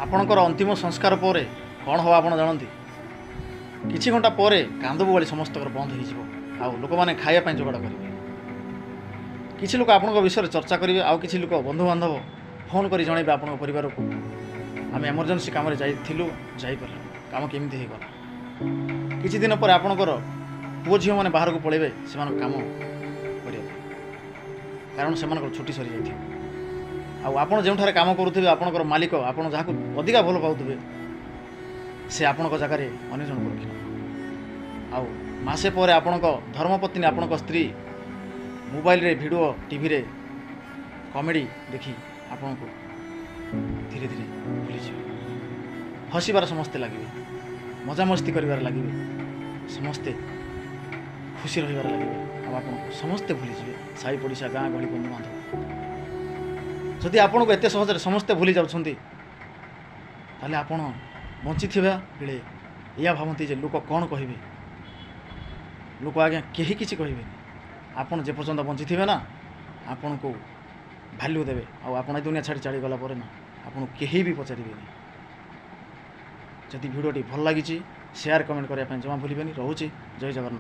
ଆପଣଙ୍କର ଅନ୍ତିମ ସଂସ୍କାର ପରେ କ'ଣ ହେବ ଆପଣ ଜାଣନ୍ତି? କିଛି ଘଣ୍ଟା ପରେ କାନ୍ଦବ ଭଳି ସମସ୍ତଙ୍କର ବନ୍ଦ ହୋଇଯିବ, ଆଉ ଲୋକମାନେ ଖାଇବା ପାଇଁ ଯୋଗାଡ଼ କରିବେ। କିଛି ଲୋକ ଆପଣଙ୍କ ବିଷୟରେ ଚର୍ଚ୍ଚା କରିବେ, ଆଉ କିଛି ଲୋକ ବନ୍ଧୁବାନ୍ଧବ ଫୋନ୍ କରି ଜଣାଇବେ ଆପଣଙ୍କ ପରିବାରକୁ, ଆମେ ଏମର୍ଜେନ୍ସି କାମରେ ଯାଇଥିଲୁ, ଯାଇପାରିଲୁ, କାମ କେମିତି ହୋଇଗଲା। କିଛି ଦିନ ପରେ ଆପଣଙ୍କର ପୁଅ ଝିଅମାନେ ବାହାରକୁ ପଳାଇବେ ସେମାନଙ୍କ କାମ କରିବା ପାଇଁ, କାରଣ ସେମାନଙ୍କର ଛୁଟି ସରିଯାଇଥିବ। ଆଉ ଆପଣ ଯେଉଁଠାରେ କାମ କରୁଥିବେ ଆପଣଙ୍କର ମାଲିକ, ଆପଣ ଯାହାକୁ ଅଧିକା ଭଲ ପାଉଥିବେ, ସେ ଆପଣଙ୍କ ଜାଗାରେ ଅନ୍ୟ ଜଣକୁ ରଖିବ। ଆଉ ମାସେ ପରେ ଆପଣଙ୍କ ଧର୍ମପତ୍ନୀ, ଆପଣଙ୍କ ସ୍ତ୍ରୀ ମୋବାଇଲରେ ଭିଡ଼ିଓ, ଟିଭିରେ କମେଡ଼ି ଦେଖି ଆପଣଙ୍କୁ ଧୀରେ ଧୀରେ ଭୁଲିଯିବେ। ହସିବାର ସମସ୍ତେ ଲାଗିବେ, ମଜାମସ୍ତି କରିବାରେ ଲାଗିବେ, ସମସ୍ତେ ଖୁସି ରହିବାରେ ଲାଗିବେ, ଆଉ ଆପଣଙ୍କୁ ସମସ୍ତେ ଭୁଲିଯିବେ, ସାହି ପଡ଼ିଶା, ଗାଁ ଗହଳି, ବନ୍ଧୁବାନ୍ଧବ। ଯଦି ଆପଣଙ୍କୁ ଏତେ ସହଜରେ ସମସ୍ତେ ଭୁଲି ଯାଉଛନ୍ତି, ତାହେଲେ ଆପଣ ବଞ୍ଚିଥିବା ବେଳେ ଏଇଆ ଭାବନ୍ତି ଯେ ଲୋକ କ'ଣ କହିବେ। ଲୋକ ଆଜ୍ଞା କେହି କିଛି କହିବେନି। ଆପଣ ଯେପର୍ଯ୍ୟନ୍ତ ବଞ୍ଚିଥିବେ ନା, ଆପଣଙ୍କୁ ଭ୍ୟାଲ୍ୟୁ ଦେବେ, ଆଉ ଆପଣ ଏ ଦୁନିଆ ଛାଡ଼ି ଚାଲିଗଲା ପରେ ନା, ଆପଣଙ୍କୁ କେହି ବି ପଚାରିବେନି। ଯଦି ଭିଡ଼ିଓଟି ଭଲ ଲାଗିଛି, ସେୟାର କମେଣ୍ଟ କରିବା ପାଇଁ ଜମା ଭୁଲିବେନି। ରହୁଛି, ଜୟ ଜଗନ୍ନାଥ।